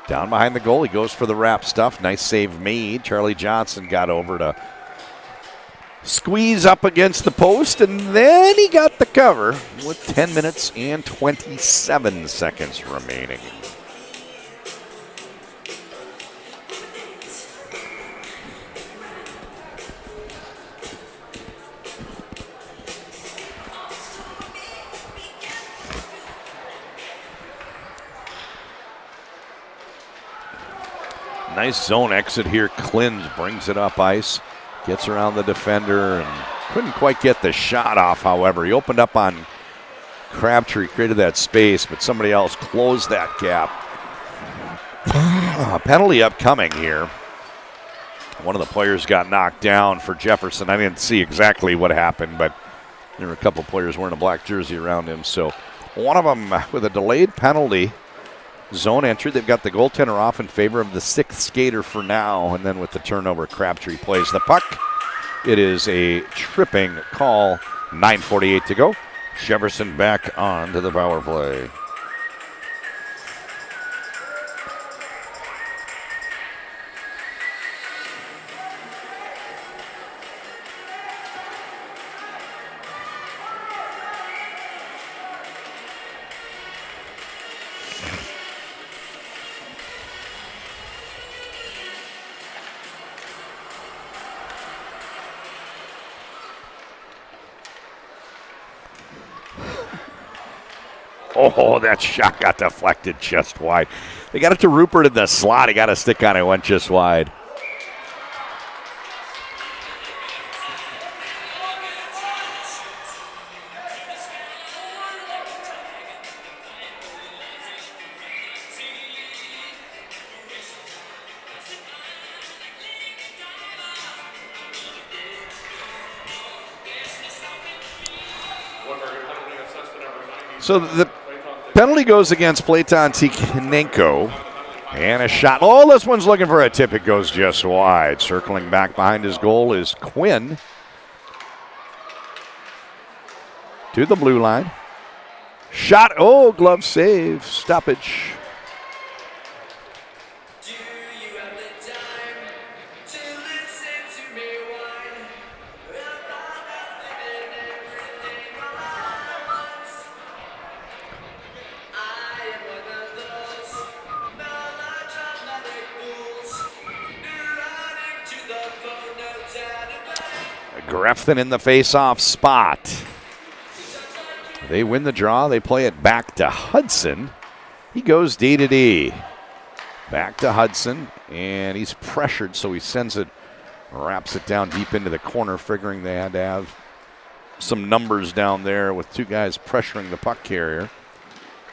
Down behind the goal, he goes for the wrap stuff. Nice save made. Charlie Johnson got over to squeeze up against the post, and then he got the cover with 10 minutes and 27 seconds remaining. Nice zone exit here. Klins brings it up ice. Gets around the defender and couldn't quite get the shot off, however. He opened up on Crabtree, created that space, but somebody else closed that gap. Penalty upcoming here. One of the players got knocked down for Jefferson. I didn't see exactly what happened, but there were a couple of players wearing a black jersey around him. So one of them with a delayed penalty. Zone entry. They've got the goaltender off in favor of the 6th skater for now. And then with the turnover, Crabtree plays the puck. It is a tripping call. 9:48 to go. Jefferson back on to the power play. Oh, that shot got deflected just wide. They got it to Rupert in the slot. He got a stick on it, went just wide. So the penalty goes against Platon Tikhnenko. And a shot. Oh, this one's looking for a tip. It goes just wide. Circling back behind his goal is Quinn. To the blue line. Shot. Oh, glove save. Stoppage. Grefton in the face-off spot. They win the draw. They play it back to Hudson. He goes D to D. Back to Hudson, and he's pressured, so he sends it, wraps it down deep into the corner, figuring they had to have some numbers down there with two guys pressuring the puck carrier.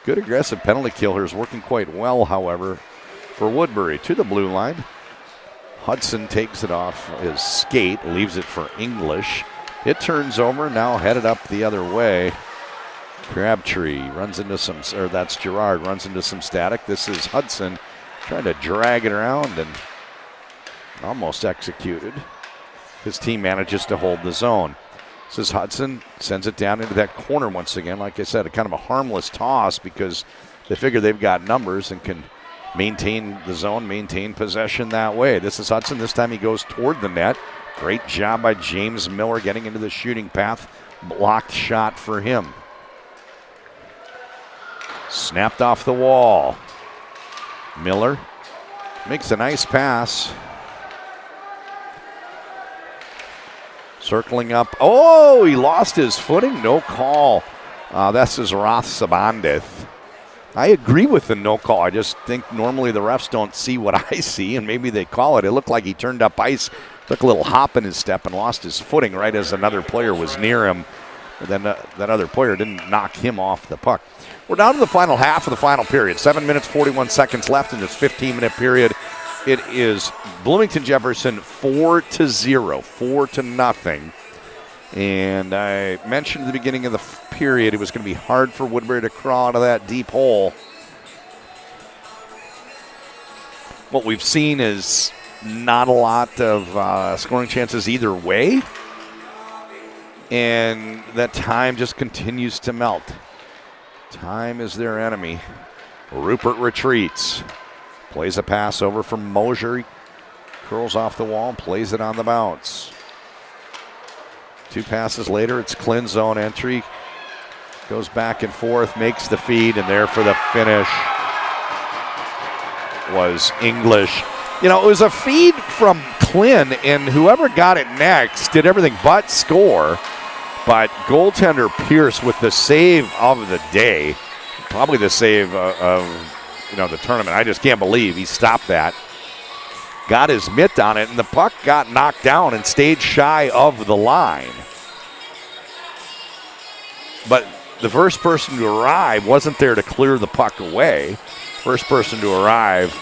Good aggressive penalty kill here is working quite well, however, for Woodbury. To the blue line. Hudson takes it off his skate, leaves it for English. It turns over, now headed up the other way. Crabtree runs into some, or that's Gerard, runs into some static. This is Hudson trying to drag it around and almost executed. His team manages to hold the zone. This is Hudson, sends it down into that corner once again. Like I said, a kind of a harmless toss because they figure they've got numbers and can maintain the zone, maintain possession that way. This is Hudson. This time he goes toward the net. Great job by James Miller getting into the shooting path. Blocked shot for him. Snapped off the wall. Miller makes a nice pass. Circling up. Oh, he lost his footing. No call. This is Roth Sabandith. I agree with the no call. I just think normally the refs don't see what I see, and maybe they call it. It looked like he turned up ice, took a little hop in his step, and lost his footing right as another player was near him. But then that other player didn't knock him off the puck. We're down to the final half of the final period. 7 minutes, 41 seconds left in this 15-minute period. It is Bloomington Jefferson 4-0, 4-0. And I mentioned at the beginning of the period it was going to be hard for Woodbury to crawl out of that deep hole. What we've seen is not a lot of scoring chances either way. And that time just continues to melt. Time is their enemy. Rupert retreats. Plays a pass over from Mosier. He curls off the wall, plays it on the bounce. Two passes later, it's Clint's zone entry. Goes back and forth, makes the feed, and there for the finish was English. You know, it was a feed from Clint, and whoever got it next did everything but score. But goaltender Pierce with the save of the day, probably the save of the tournament. I just can't believe he stopped that. got his mitt on it, and the puck got knocked down and stayed shy of the line. But the first person to arrive wasn't there to clear the puck away. First person to arrive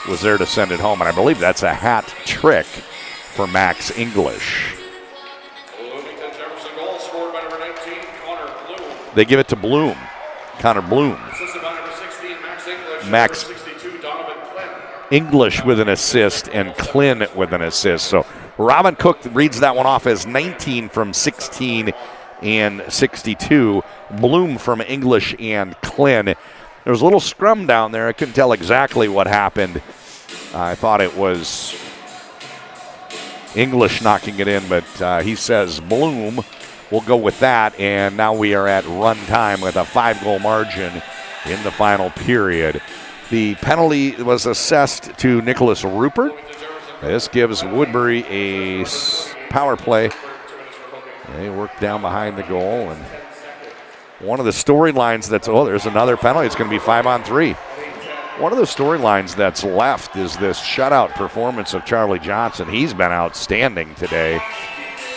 was there to send it home, and I believe that's a hat trick for Max English. Bloomington Jefferson goal scored by number 19, Connor Bloom. They give it to Bloom, Connor Bloom. Assisted by number 16, Max English. Max Number 62, Donovan Flynn. English with an assist and Klin with an assist. So Robin Cook reads that one off as 19 from 16 and 62. Bloom from English and Klin. There was a little scrum down there. I couldn't tell exactly what happened. I thought it was English knocking it in, but he says Bloom. We'll go with that, and now we are at run time with a 5-goal margin in the final period. The penalty was assessed to Nicholas Rupert. This gives Woodbury a power play. They work down behind the goal, and one of the storylines there's another penalty. It's going to be 5-on-3. One of the storylines that's left is this shutout performance of Charlie Johnson. He's been outstanding today,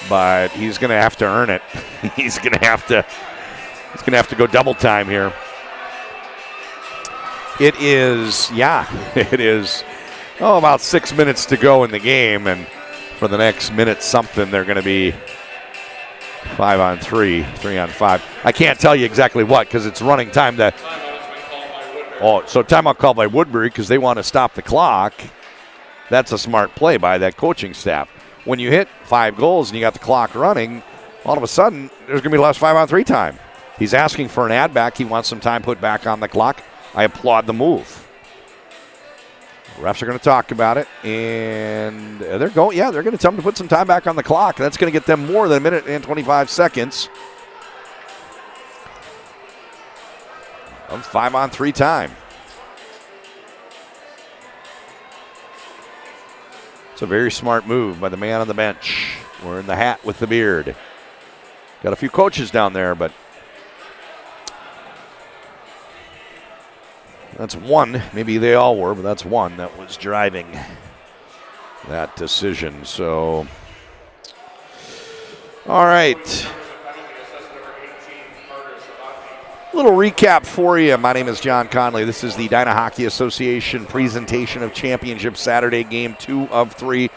but he's going to have to earn it. He's going to have to go double time here. It is about 6 minutes to go in the game, and for the next minute something, they're going to be 5-on-3, 3-on-5. I can't tell you exactly what because it's running time. So timeout called by Woodbury because they want to stop the clock. That's a smart play by that coaching staff. When you hit 5 goals and you got the clock running, all of a sudden there's going to be less 5-on-3 time. He's asking for an ad back. He wants some time put back on the clock. I applaud the move. Refs are going to talk about it, and they're going to tell them to put some time back on the clock. That's going to get them more than a minute and 25 seconds of 5-on-3 time. It's a very smart move by the man on the bench. Wearing the hat with the beard. Got a few coaches down there, but that's one. Maybe they all were, but that's one that was driving that decision. So, all right. A little recap for you. My name is John Conley. This is the Edina Hockey Association presentation of Championship Saturday, Game 2 of 3.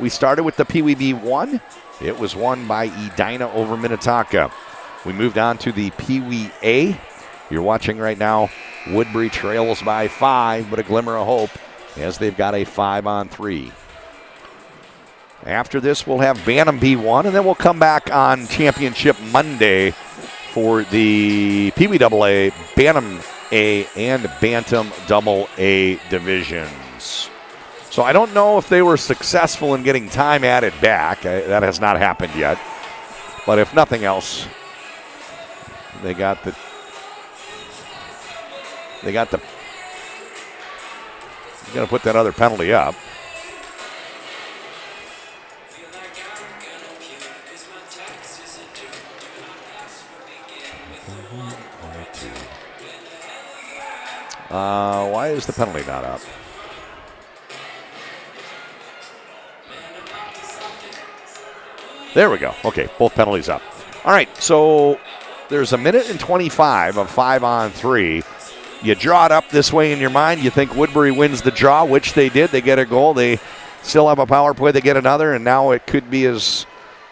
We started with the Pee Wee B1. It was won by Edina over Minnetonka. We moved on to the Pee Wee A. You're watching right now. Woodbury trails by 5, but a glimmer of hope as they've got a 5-on-3. After this, we'll have Bantam B1, and then we'll come back on Championship Monday for the Pee Wee AA, Bantam A, and Bantam AA divisions. So I don't know if they were successful in getting time added back. That has not happened yet. But if nothing else, they got the you got to put that other penalty up. Why is the penalty not up? There we go. Okay, both penalties up. All right, so there's a minute and 25 of 5-on-3. You draw it up this way in your mind. You think Woodbury wins the draw, which they did. They get a goal. They still have a power play. They get another, and now it could be as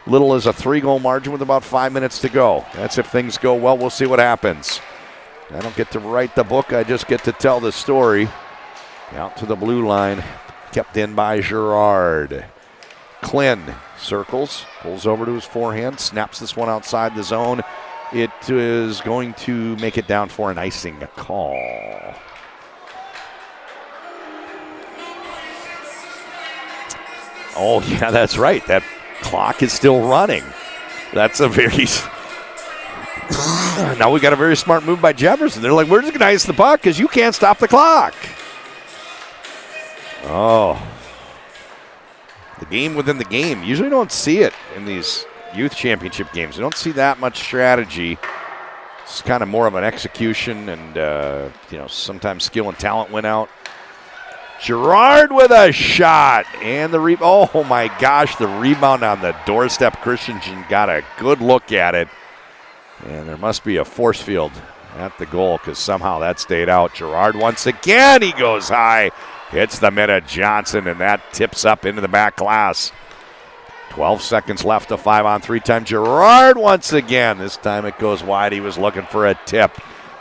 little as a 3-goal margin with about 5 minutes to go. That's if things go well. We'll see what happens. I don't get to write the book. I just get to tell the story. Out to the blue line. Kept in by Girard. Klin circles. Pulls over to his forehand. Snaps this one outside the zone. It is going to make it down for an icing call. Oh, yeah, that's right. That clock is still running. That's a very... Now we got a very smart move by Jefferson. They're like, we're just going to ice the puck because you can't stop the clock. Oh. The game within the game. Usually don't see it in these youth championship games. You don't see that much strategy. It's kind of more of an execution and, sometimes skill and talent win out. Girard with a shot. And the oh my gosh, the rebound on the doorstep. Christensen got a good look at it. And there must be a force field at the goal because somehow that stayed out. Girard once again, he goes high. Hits the mid of Johnson, and that tips up into the back glass. 12 seconds left, a 5-on-3 time. Girard once again. This time it goes wide. He was looking for a tip.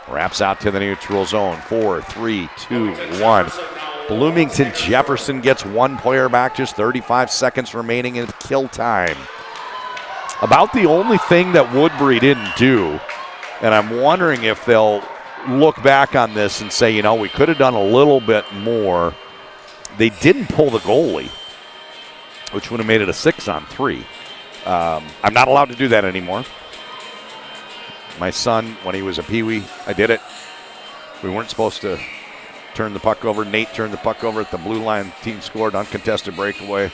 Wraps out to the neutral zone. 4, 3, 2, 1. Bloomington Jefferson gets one player back. Just 35 seconds remaining in kill time. About the only thing that Woodbury didn't do, and I'm wondering if they'll look back on this and say, we could have done a little bit more. They didn't pull the goalie, which would have made it a 6-on-3. I'm not allowed to do that anymore. My son, when he was a peewee, I did it. We weren't supposed to turn the puck over. Nate turned the puck over at the blue line. Team scored, uncontested breakaway.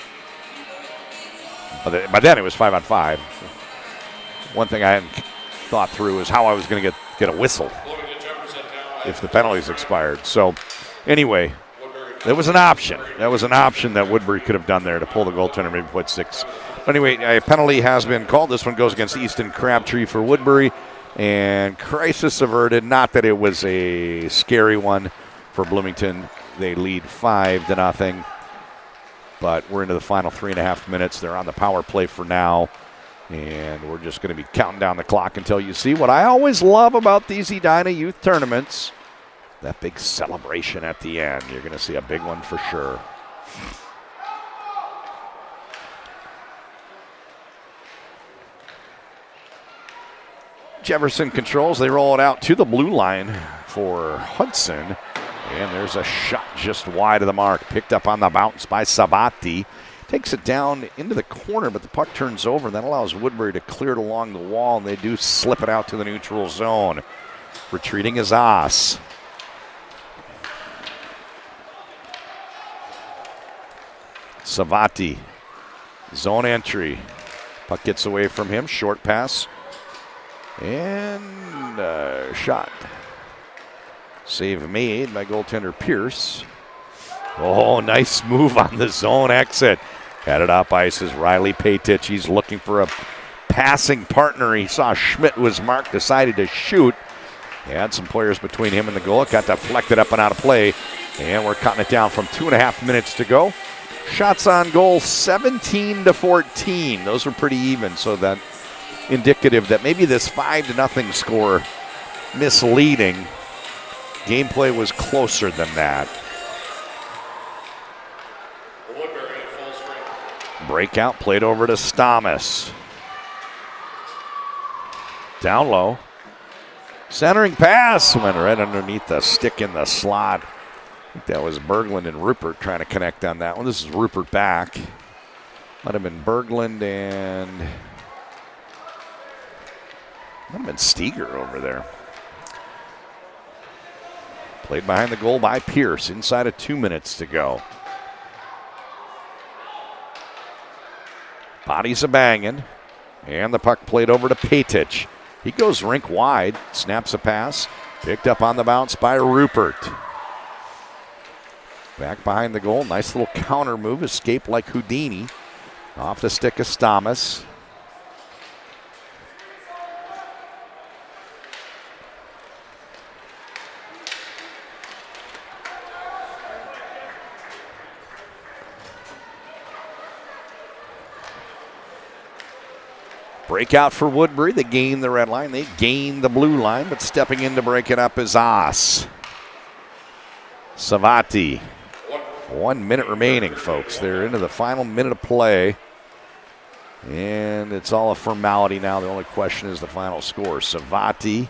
But by then it was 5-on-5. One thing I hadn't thought through is how I was going to get a whistle if the penalties expired. So anyway, there was an option. That was an option that Woodbury could have done there to pull the goaltender, maybe put 6. But anyway, a penalty has been called. This one goes against Easton Crabtree for Woodbury. And crisis averted. Not that it was a scary one for Bloomington. They lead 5-0. But we're into the final 3.5 minutes. They're on the power play for now. And we're just going to be counting down the clock until you see what I always love about these Edina youth tournaments. That big celebration at the end. You're going to see a big one for sure. Jefferson controls. They roll it out to the blue line for Hudson. And there's a shot just wide of the mark. Picked up on the bounce by Savati. Takes it down into the corner, but the puck turns over. That allows Woodbury to clear it along the wall, and they do slip it out to the neutral zone. Retreating is Oss. Savati. Zone entry. Puck gets away from him. Short pass. And shot. Save made by goaltender Pierce. Oh, nice move on the zone exit. Headed up ice is Riley Patich. He's looking for a passing partner. He saw Schmidt was marked, decided to shoot. He had some players between him and the goal. It got deflected up and out of play. And we're cutting it down from 2.5 minutes to go. Shots on goal, 17-14. Those were pretty even, so that indicative that maybe this 5-0 score misleading. Gameplay was closer than that. Breakout played over to Stamas. Down low. Centering pass went right underneath the stick in the slot. I think that was Berglund and Rupert trying to connect on that one. This is Rupert back. Might have been Berglund and might have been Steger over there. Played behind the goal by Pierce. Inside of 2 minutes to go. Bodies a banging. And the puck played over to Patich. He goes rink wide. Snaps a pass. Picked up on the bounce by Rupert. Back behind the goal. Nice little counter move. Escape like Houdini. Off the stick of Stamas. Breakout for Woodbury. They gain the red line. They gain the blue line, but stepping in to break it up is Oss. Savati. 1 minute remaining, folks. They're into the final minute of play. And it's all a formality now. The only question is the final score. Savati,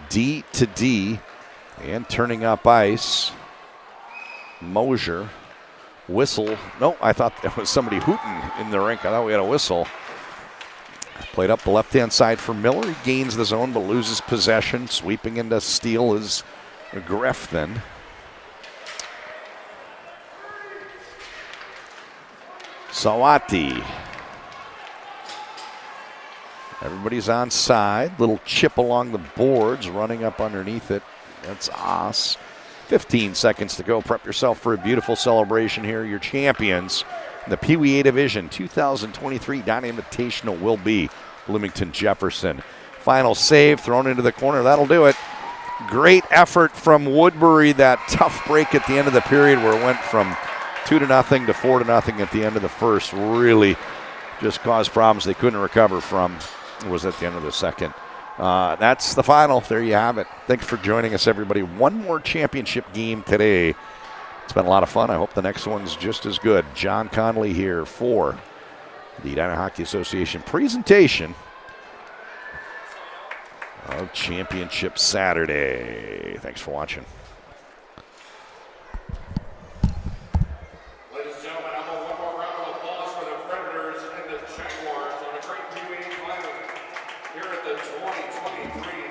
D to D, and turning up ice. Mosier. Whistle. No, I thought there was somebody hooting in the rink. I thought we had a whistle. Played up the left-hand side for Miller. He gains the zone but loses possession. Sweeping into steal is Grefton. Sawati. Everybody's on side. Little chip along the boards, running up underneath it. That's Oss. 15 seconds to go. Prep yourself for a beautiful celebration here. Your champions in the Pee Wee A Division 2023 Edina Invitational will be Bloomington Jefferson. Final save thrown into the corner. That'll do it. Great effort from Woodbury. That tough break at the end of the period where it went from 2-0 to 4-0 at the end of the first really just caused problems they couldn't recover from. It was at the end of the second. That's the final. There you have it. Thanks for joining us, everybody. One more championship game today. It's been a lot of fun. I hope the next one's just as good. John Connolly here for the Edina Hockey Association presentation of Championship Saturday. Thanks for watching. Ladies and gentlemen, I'm going one more round of applause for the Predators and the Jaguars on a great Pee Wee final here at the 2023